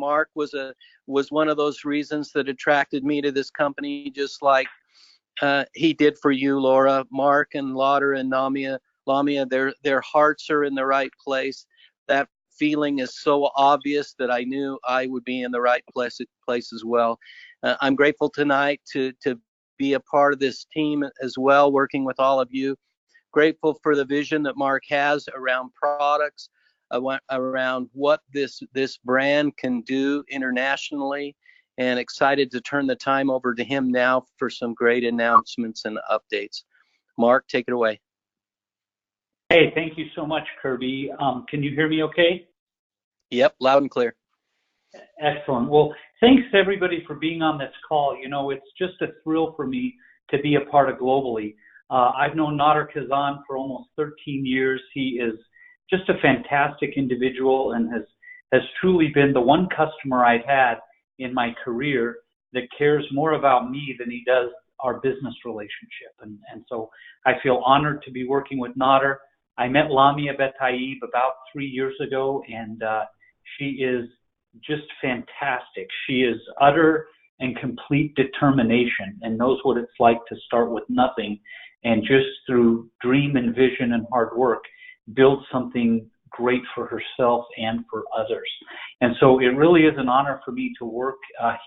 Mark was one of those reasons that attracted me to this company, just like he did for you, Laura. Mark and Lauder and Lamia, their hearts are in the right place. That feeling is so obvious that I knew I would be in the right place as well. I'm grateful tonight to be a part of this team as well, working with all of you. Grateful for the vision that Mark has around products, around what this brand can do internationally, and excited to turn the time over to him now for some great announcements and updates. Mark, take it away. Hey, thank you so much, Kirby. Can you hear me okay? Yep, loud and clear. Excellent. Well, thanks everybody for being on this call. You know, it's just a thrill for me to be a part of Globallee. I've known Nader Kazan for almost 13 years. He is just a fantastic individual and has truly been the one customer I've had in my career that cares more about me than he does our business relationship. And so I feel honored to be working with Nader. I met Lamia Betaib about 3 years ago, and she is just fantastic. She is utter and complete determination and knows what it's like to start with nothing and just through dream and vision and hard work build something great for herself and for others. And so it really is an honor for me to work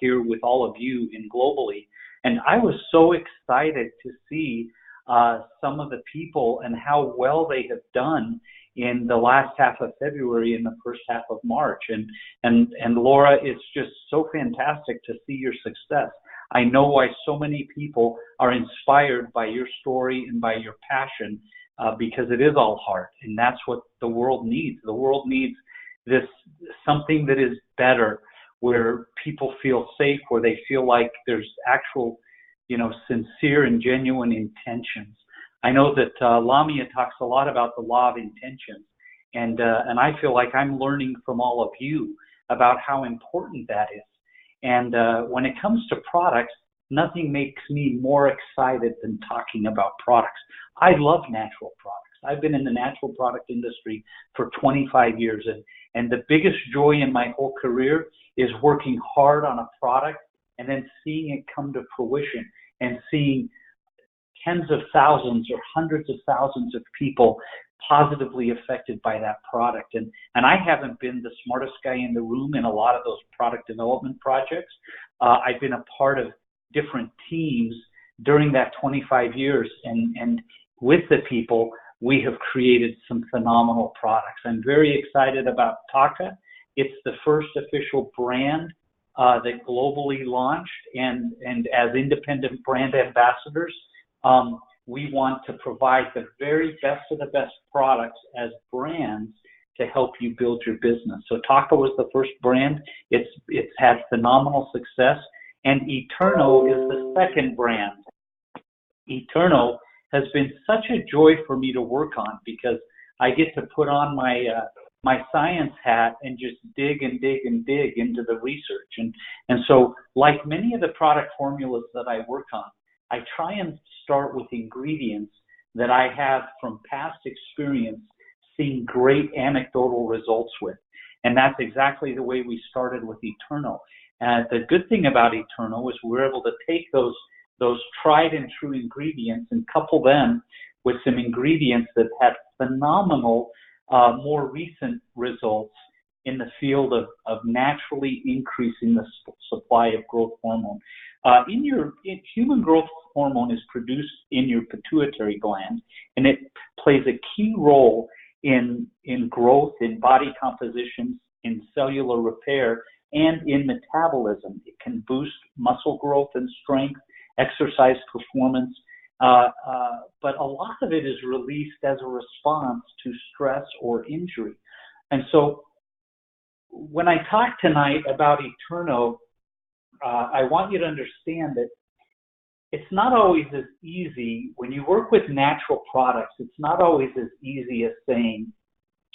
here with all of you in Globallee. And I was so excited to see some of the people and how well they have done in the last half of February and the first half of March. And Laura, it's just so fantastic to see your success. I know why so many people are inspired by your story and by your passion, because it is all hard, and that's what the world needs. The world needs this something that is better, where people feel safe, where they feel like there's actual, sincere and genuine intentions. I know that Lamia talks a lot about the law of intentions, and I feel like I'm learning from all of you about how important that is. And when it comes to products, nothing makes me more excited than talking about products. I love natural products. I've been in the natural product industry for 25 years, and the biggest joy in my whole career is working hard on a product and then seeing it come to fruition and seeing tens of thousands or hundreds of thousands of people positively affected by that product. And I haven't been the smartest guy in the room in a lot of those product development projects. I've been a part of different teams during that 25 years, and with the people, we have created some phenomenal products. I'm very excited about Taka. It's the first official brand that Globallee launched, and as independent brand ambassadors, we want to provide the very best of the best products as brands to help you build your business. So Taka was the first brand. It's had phenomenal success, and Eterno is the second brand. Eterno has been such a joy for me to work on because I get to put on my science hat and just dig and dig and dig into the research. And so, like many of the product formulas that I work on, I try and start with ingredients that I have from past experience seeing great anecdotal results with. And that's exactly the way we started with Eterno. The good thing about Eterno is we're able to take those tried and true ingredients and couple them with some ingredients that had phenomenal, more recent results in the field of naturally increasing the supply of growth hormone. Human growth hormone is produced in your pituitary gland, and it plays a key role in growth, in body composition, in cellular repair, and in metabolism. It can boost muscle growth and strength, exercise performance, but a lot of it is released as a response to stress or injury. And so when I talk tonight about Eterno, I want you to understand that it's not always as easy. When you work with natural products, it's not always as easy as saying,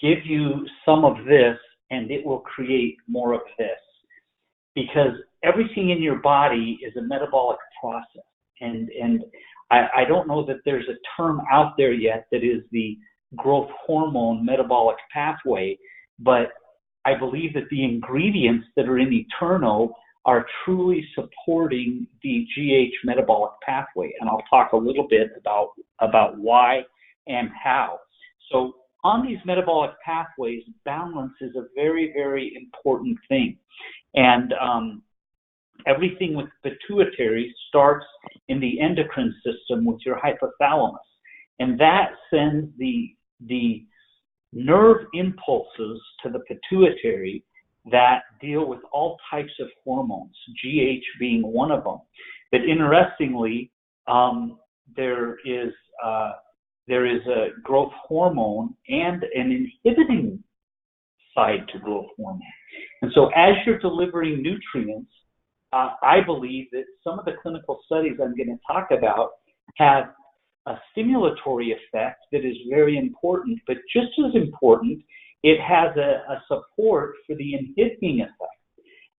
give you some of this and it will create more of this. Because everything in your body is a metabolic process. And I don't know that there's a term out there yet that is the growth hormone metabolic pathway, but I believe that the ingredients that are in Eterno are truly supporting the GH metabolic pathway. And I'll talk a little bit about why and how. So on these metabolic pathways, balance is a very, very important thing. And everything with pituitary starts in the endocrine system with your hypothalamus. And that sends the nerve impulses to the pituitary that deal with all types of hormones, GH being one of them. But interestingly, there is a growth hormone and an inhibiting side to growth hormone. And so as you're delivering nutrients, I believe that some of the clinical studies I'm going to talk about have a stimulatory effect that is very important, but just as important, it has a support for the inhibiting effect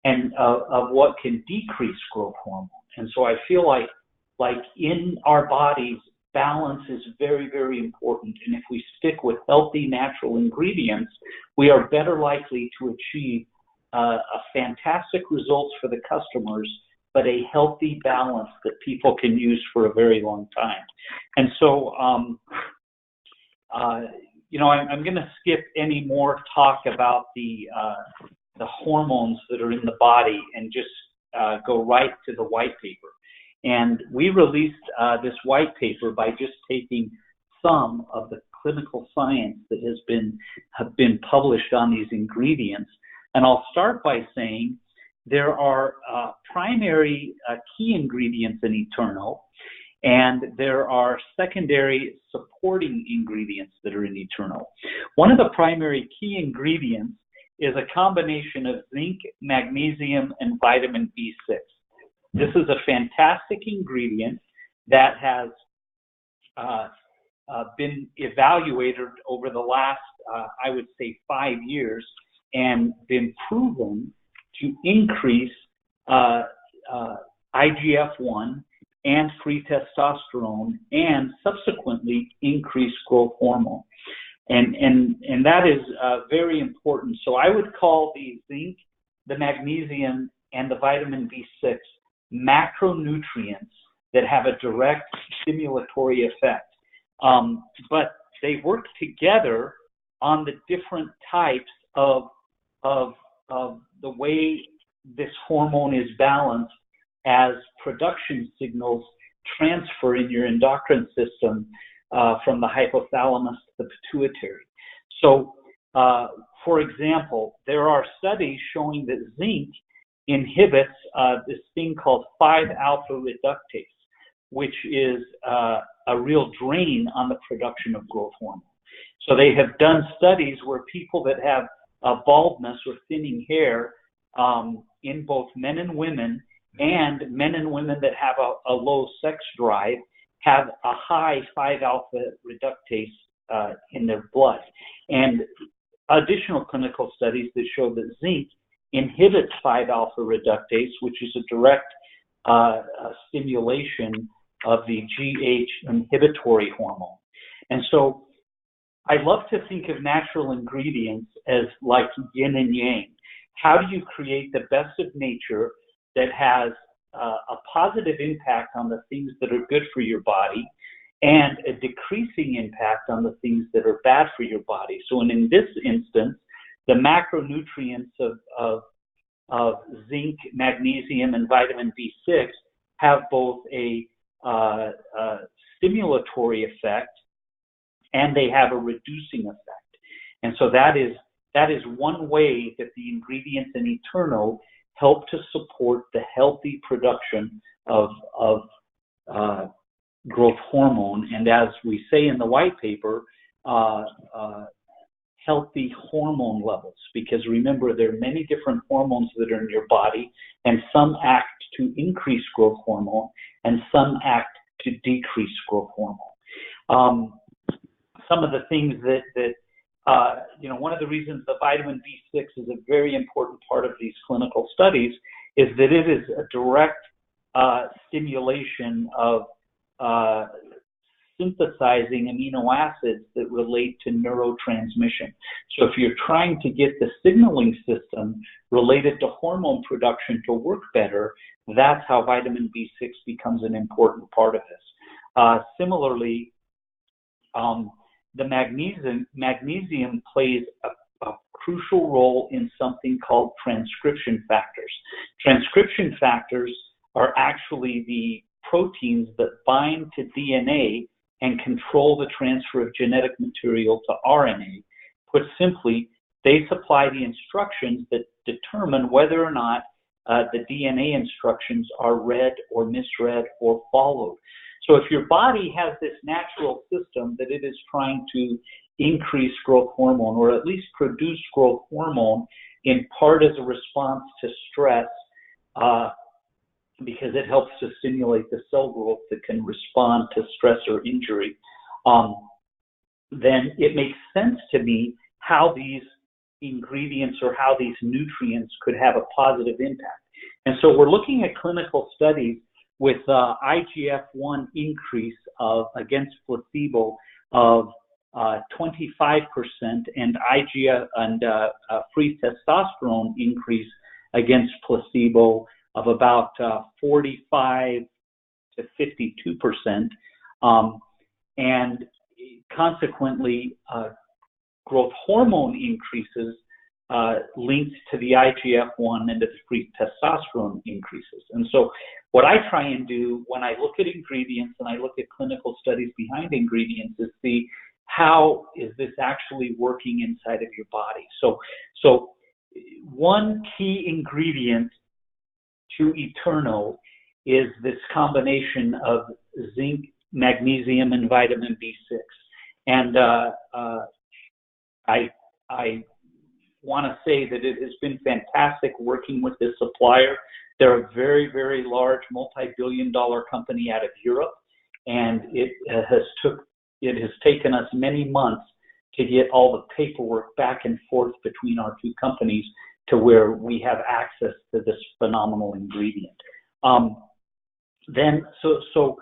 and of what can decrease growth hormone. And so I feel like in our bodies, balance is very, very important. And if we stick with healthy, natural ingredients, we are better likely to achieve a fantastic results for the customers, but a healthy balance that people can use for a very long time. And so, I'm going to skip any more talk about the hormones that are in the body and just go right to the white paper. And we released this white paper by just taking some of the clinical science that have been published on these ingredients. And I'll start by saying there are primary key ingredients in Eterno, and there are secondary supporting ingredients that are in Eterno. One of the primary key ingredients is a combination of zinc, magnesium, and vitamin B6. This is a fantastic ingredient that has been evaluated over the last, I would say, 5 years and been proven to increase IGF-1 and free testosterone and subsequently increase growth hormone. And that is very important. So I would call the zinc, the magnesium, and the vitamin B6 macronutrients that have a direct stimulatory effect. But they work together on the different types of the way this hormone is balanced as production signals transfer in your endocrine system from the hypothalamus to the pituitary. So, for example, there are studies showing that zinc inhibits this thing called 5-alpha reductase, which is a real drain on the production of growth hormone. So they have done studies where people that have baldness or thinning hair in both men and women that have a low sex drive have a high 5-alpha reductase in their blood. And additional clinical studies that show that zinc inhibits 5-alpha reductase, which is a direct stimulation of the GH inhibitory hormone. And so I love to think of natural ingredients as like yin and yang. How do you create the best of nature that has a positive impact on the things that are good for your body and a decreasing impact on the things that are bad for your body? So in this instance, the macronutrients of zinc, magnesium, and vitamin B6 have both a stimulatory effect and they have a reducing effect. And so that is one way that the ingredients in Eterno help to support the healthy production of growth hormone, and as we say in the white paper, healthy hormone levels, because remember, there are many different hormones that are in your body, and some act to increase growth hormone and some act to decrease growth hormone. Some of the things that one of the reasons the vitamin B6 is a very important part of these clinical studies is that it is a direct stimulation of synthesizing amino acids that relate to neurotransmission. So if you're trying to get the signaling system related to hormone production to work better, that's how vitamin B6 becomes an important part of this. Similarly, the magnesium plays a crucial role in something called transcription factors. Transcription factors are actually the proteins that bind to DNA and control the transfer of genetic material to RNA. Put simply, they supply the instructions that determine whether or not the DNA instructions are read or misread or followed. So if your body has this natural system that it is trying to increase growth hormone, or at least produce growth hormone in part as a response to stress, because it helps to stimulate the cell growth that can respond to stress or injury, then it makes sense to me how these ingredients or how these nutrients could have a positive impact. And so we're looking at clinical studies with IGF-1 increase against placebo of 25% and free testosterone increase against placebo of about 45 to 52%, and consequently growth hormone increases linked to the IGF-1 and the free testosterone increases. And so what I try and do when I look at ingredients and I look at clinical studies behind ingredients is see how is this actually working inside of your body. So one key ingredient to Eterno is this combination of zinc, magnesium, and vitamin B6. And I want to say that it has been fantastic working with this supplier. They're a very, very large multi-billion-dollar company out of Europe, and it has taken us many months to get all the paperwork back and forth between our two companies to where we have access to this phenomenal ingredient. So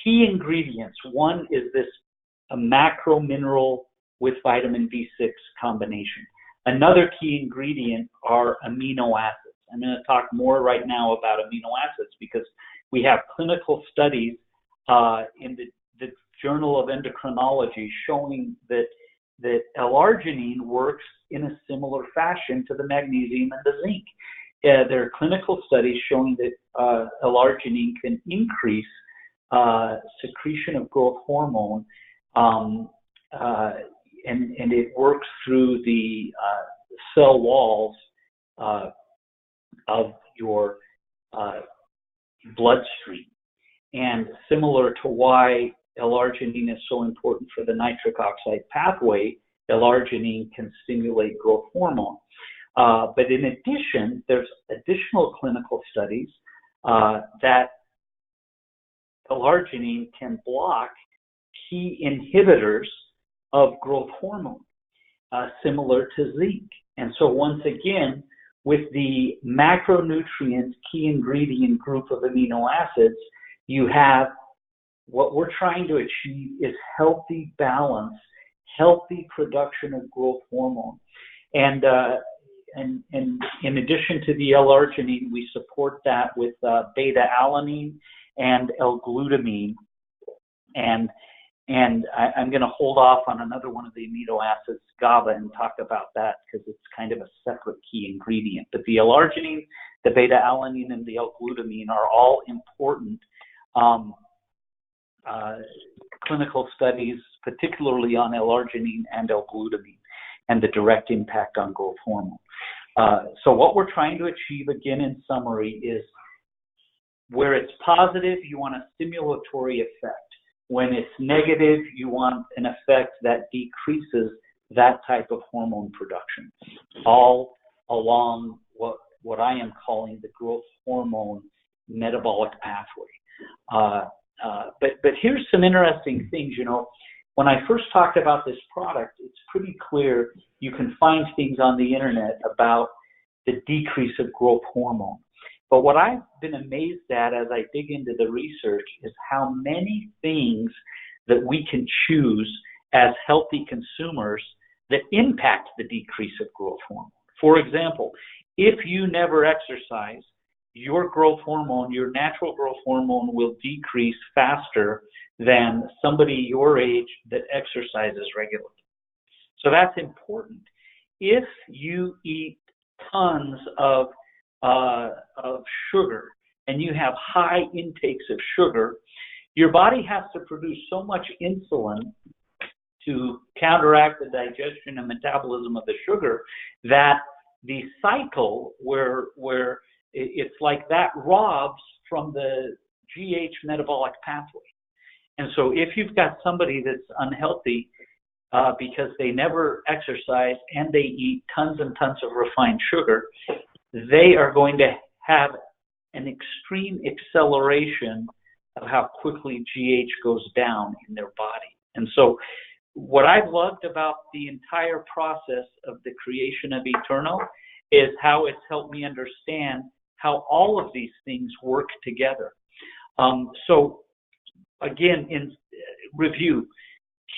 key ingredients. One is this a macro mineral with vitamin B6 combination. Another key ingredient are amino acids. I'm going to talk more right now about amino acids because we have clinical studies in the Journal of Endocrinology showing that L-Arginine works in a similar fashion to the magnesium and the zinc. There are clinical studies showing that L-Arginine can increase secretion of growth hormone, and it works through the cell walls of your bloodstream. And similar to why L-Arginine is so important for the nitric oxide pathway, L-Arginine can stimulate growth hormone. But in addition, there's additional clinical studies that L-Arginine can block key inhibitors of growth hormone, similar to zinc. And so once again, with the macronutrient key ingredient group of amino acids, you have what we're trying to achieve is healthy balance, healthy production of growth hormone. And in addition to the L-Arginine, we support that with beta-alanine and L-glutamine. And I'm going to hold off on another one of the amino acids, Gaba, and talk about that because it's kind of a separate key ingredient. But the L-Arginine, the beta-alanine, and the L-glutamine are all important clinical studies, particularly on L-Arginine and L-glutamine, and the direct impact on growth hormone. So what we're trying to achieve, again in summary, is where it's positive, you want a stimulatory effect. When it's negative, you want an effect that decreases that type of hormone production, all along what I am calling the growth hormone metabolic pathway. But here's some interesting things. You know, when I first talked about this product, it's pretty clear you can find things on the internet about the decrease of growth hormone. But what I've been amazed at as I dig into the research is how many things that we can choose as healthy consumers that impact the decrease of growth hormone. For example, if you never exercise, your growth hormone, your natural growth hormone, will decrease faster than somebody your age that exercises regularly. So that's important. If you eat tons of sugar and you have high intakes of sugar, your body has to produce so much insulin to counteract the digestion and metabolism of the sugar that the cycle where it's like that robs from the GH metabolic pathway. And so if you've got somebody that's unhealthy because they never exercise and they eat tons and tons of refined sugar, they are going to have an extreme acceleration of how quickly GH goes down in their body. And so what I've loved about the entire process of the creation of Eterno is how it's helped me understand how all of these things work together. So again, in review,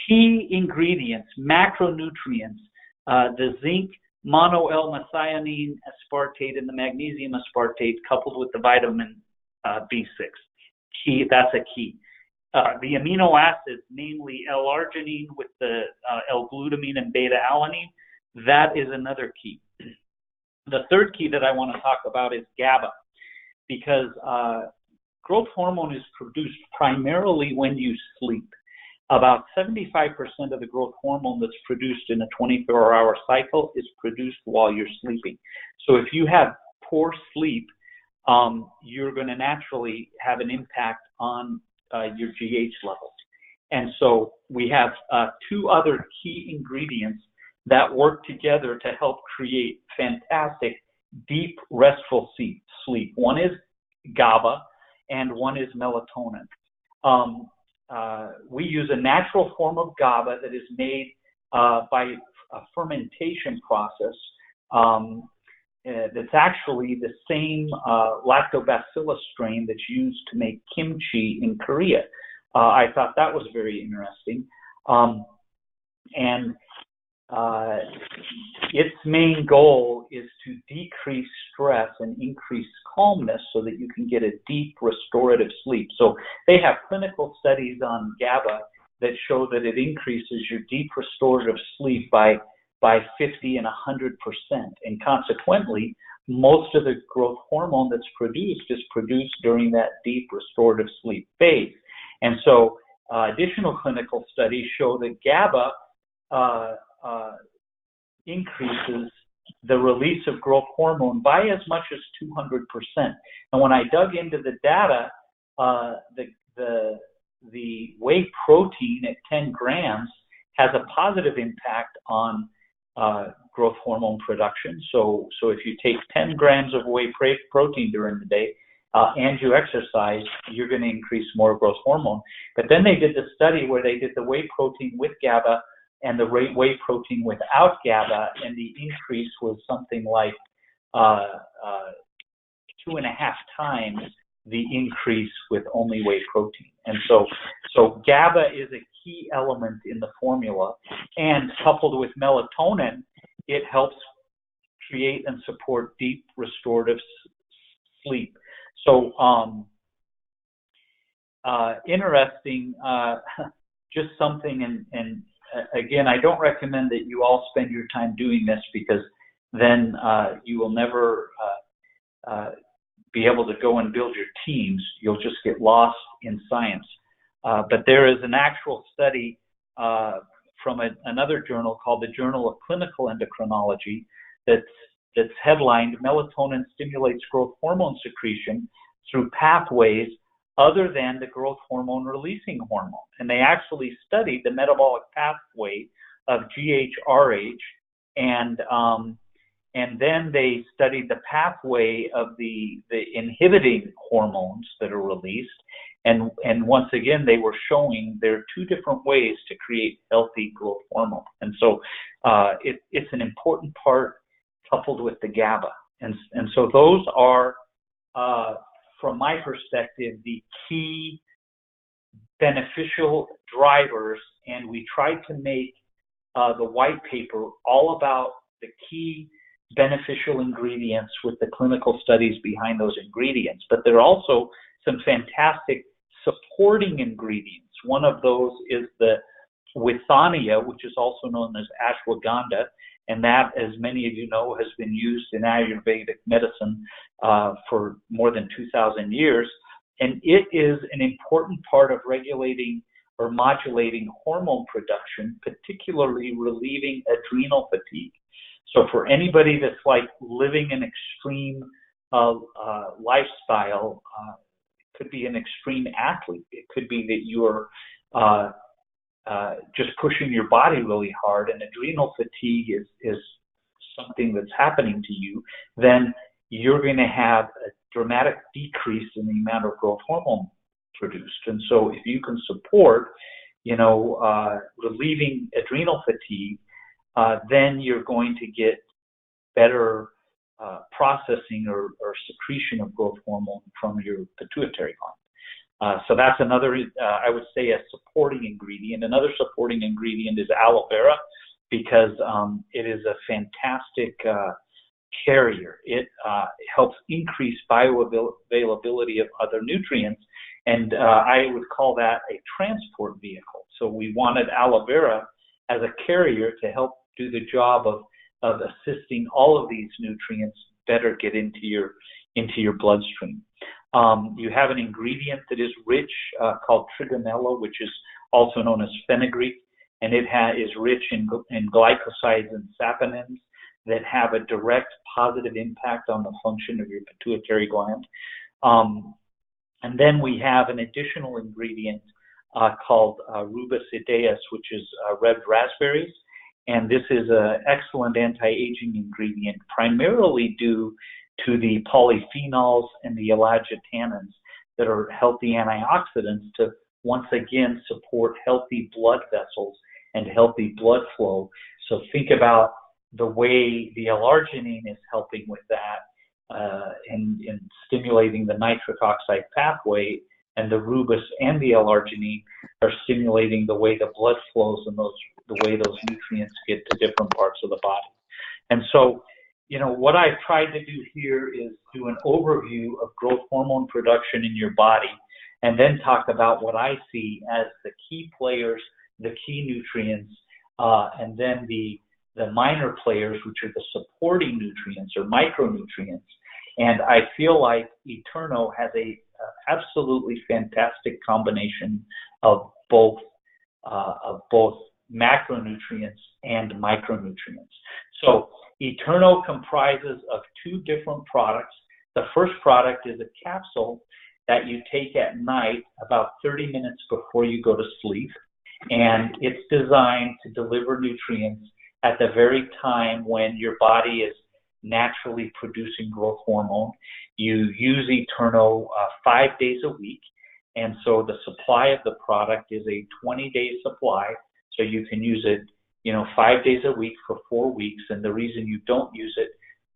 key ingredients, macronutrients, the zinc mono-L-methionine aspartate and the magnesium aspartate coupled with the vitamin B6. That's a key. The amino acids, namely L-Arginine with the L-glutamine and beta-alanine, that is another key. The third key that I want to talk about is Gaba, because growth hormone is produced primarily when you sleep. About 75% of the growth hormone that's produced in a 24-hour cycle is produced while you're sleeping. So if you have poor sleep, you're going to naturally have an impact on your GH levels. And so we have two other key ingredients that work together to help create fantastic, deep, restful sleep. One is Gaba and one is melatonin. We use a natural form of Gaba that is made by a fermentation process that's actually the same lactobacillus strain that's used to make kimchi in Korea. I thought that was very interesting. Its main goal is to decrease stress and increase calmness so that you can get a deep restorative sleep. So they have clinical studies on GABA that show that it increases your deep restorative sleep by 50 and 100%. And consequently, most of the growth hormone that's produced is produced during that deep restorative sleep phase. And so additional clinical studies show that GABA increases the release of growth hormone by as much as 200%. And when I dug into the data, the whey protein at 10 grams has a positive impact on growth hormone production. So if you take 10 grams of whey protein during the day and you exercise, you're going to increase more growth hormone. But then they did the study where they did the whey protein with GABA and the whey protein without GABA, and the increase was something like 2.5 times the increase with only whey protein. And so GABA is a key element in the formula, and coupled with melatonin, it helps create and support deep restorative sleep. So interesting, just something, and again, I don't recommend that you all spend your time doing this, because then you will never be able to go and build your teams. You'll just get lost in science. But there is an actual study from another journal called the Journal of Clinical Endocrinology that's headlined, "Melatonin Stimulates Growth Hormone Secretion Through Pathways Other Than the Growth Hormone Releasing Hormone." And they actually studied the metabolic pathway of GHRH, and then they studied the pathway of the inhibiting hormones that are released. And once again, they were showing there are two different ways to create healthy growth hormone. And so it's an important part coupled with the GABA. And so those are, from my perspective, the key beneficial drivers, and we tried to make the white paper all about the key beneficial ingredients with the clinical studies behind those ingredients. But there are also some fantastic supporting ingredients. One of those is the withania, which is also known as ashwagandha, and that, as many of you know, has been used in Ayurvedic medicine for more than 2,000 years. And it is an important part of regulating or modulating hormone production, particularly relieving adrenal fatigue. So for anybody that's like living an extreme lifestyle, it could be an extreme athlete. It could be that you're just pushing your body really hard, and adrenal fatigue is something that's happening to you, then you're going to have a dramatic decrease in the amount of growth hormone produced. And so if you can support, relieving adrenal fatigue, then you're going to get better processing or secretion of growth hormone from your pituitary gland. So that's another, I would say, a supporting ingredient. Another supporting ingredient is aloe vera, because it is a fantastic carrier. It helps increase bioavailability of other nutrients, and I would call that a transport vehicle. So we wanted aloe vera as a carrier to help do the job of assisting all of these nutrients better get into your bloodstream. You have an ingredient that is rich called trigonella, which is also known as fenugreek, and it is rich in glycosides and saponins that have a direct positive impact on the function of your pituitary gland. And then we have an additional ingredient called rubus idaeus, which is red raspberries. And this is an excellent anti-aging ingredient, primarily due to the polyphenols and the ellagitannins that are healthy antioxidants to once again support healthy blood vessels and healthy blood flow. So think about the way the L-Arginine is helping with that in stimulating the nitric oxide pathway, and the rubus and the L-Arginine are stimulating the way the blood flows and the way those nutrients get to different parts of the body. And so, what I've tried to do here is do an overview of growth hormone production in your body, and then talk about what I see as the key players, the key nutrients, and then the minor players, which are the supporting nutrients or micronutrients. And I feel like Eterno has a absolutely fantastic combination of both macronutrients and micronutrients. So Eterno comprises of two different products. The first product is a capsule that you take at night about 30 minutes before you go to sleep, and it's designed to deliver nutrients at the very time when your body is naturally producing growth hormone. You use Eterno 5 days a week, and so the supply of the product is a 20-day supply, so you can use it 5 days a week for 4 weeks. And the reason you don't use it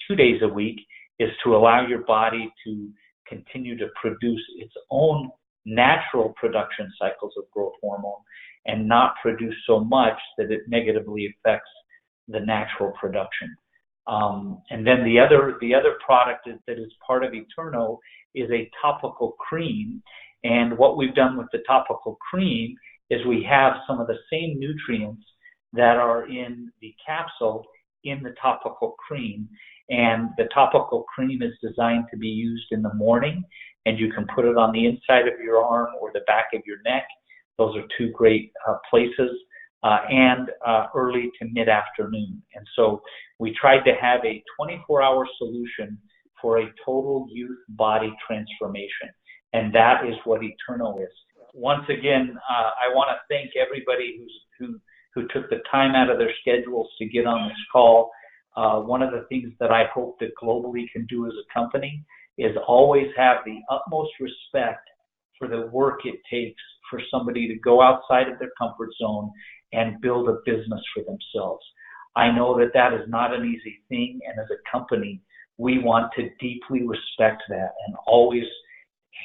2 days a week is to allow your body to continue to produce its own natural production cycles of growth hormone and not produce so much that it negatively affects the natural production. And then the other product that is part of Eterno is a topical cream. And what we've done with the topical cream is we have some of the same nutrients that are in the capsule in the topical cream. And the topical cream is designed to be used in the morning, and you can put it on the inside of your arm or the back of your neck. Those are two great places. And early to mid-afternoon. And so we tried to have a 24-hour solution for a total youth body transformation. And that is what Eterno is. Once again, I want to thank everybody who took the time out of their schedules to get on this call. One of the things that I hope that Globallee can do as a company is always have the utmost respect for the work it takes for somebody to go outside of their comfort zone and build a business for themselves. I know that that is not an easy thing, and as a company, we want to deeply respect that and always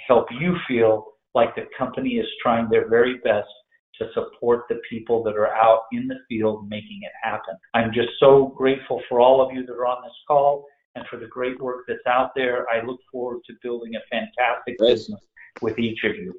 help you feel like the company is trying their very best to support the people that are out in the field making it happen. I'm just so grateful for all of you that are on this call and for the great work that's out there. I look forward to building a fantastic business with each of you.